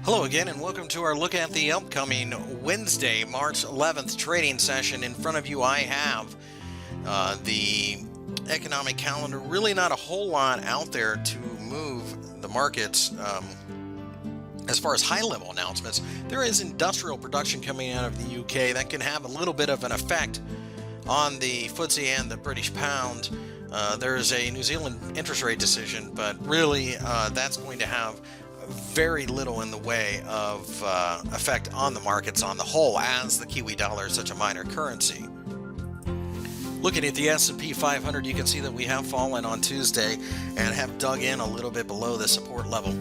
Hello again, and welcome to our look at the upcoming Wednesday, March 11th trading session. In front of you, I have the economic calendar. Really not a whole lot out there to move the markets. As far as high-level announcements, there is industrial production coming out of the UK that can have a little bit of an effect on the FTSE and the British pound. There's a New Zealand interest rate decision, but really that's going to have very little in the way of effect on the markets on the whole, as the Kiwi dollar is such a minor currency. Looking at the S&P 500, you can see that we have fallen on Tuesday and have dug in a little bit below the support level.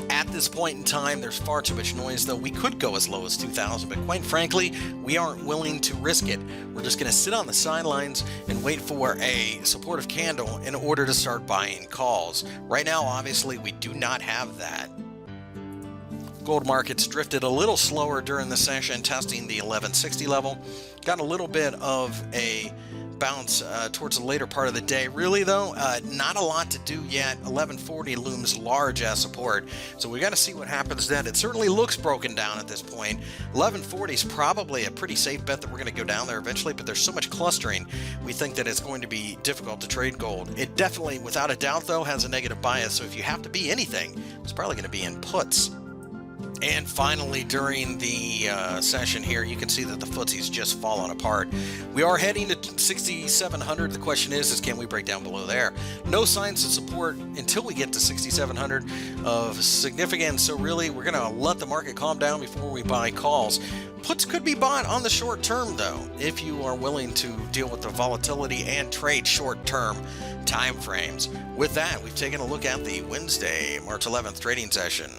At this point in time, there's far too much noise, though. We could go as low as 2,000, but quite frankly, we aren't willing to risk it. We're just going to sit on the sidelines and wait for a supportive candle in order to start buying calls. Right now, obviously, we do not have that. Gold markets drifted a little slower during the session, testing the 1160 level. Got a little bit of a bounce towards the later part of the day. Really, though, not a lot to do yet. 1140 looms large as support, so we got to see what happens then. It certainly looks broken down at this point. 1140 is probably a pretty safe bet that we're going to go down there eventually, but there's so much clustering, we think that it's going to be difficult to trade gold. It definitely, without a doubt, though, has a negative bias, so if you have to be anything, it's probably going to be in puts. And finally, during the session here, you can see that the FTSE's just fallen apart. We are heading to 6,700. The question is can we break down below there? No signs of support until we get to 6,700 of significance. So really, we're going to let the market calm down before we buy calls. Puts could be bought on the short term, though, if you are willing to deal with the volatility and trade short-term time frames. With that, we've taken a look at the Wednesday, March 11th trading session.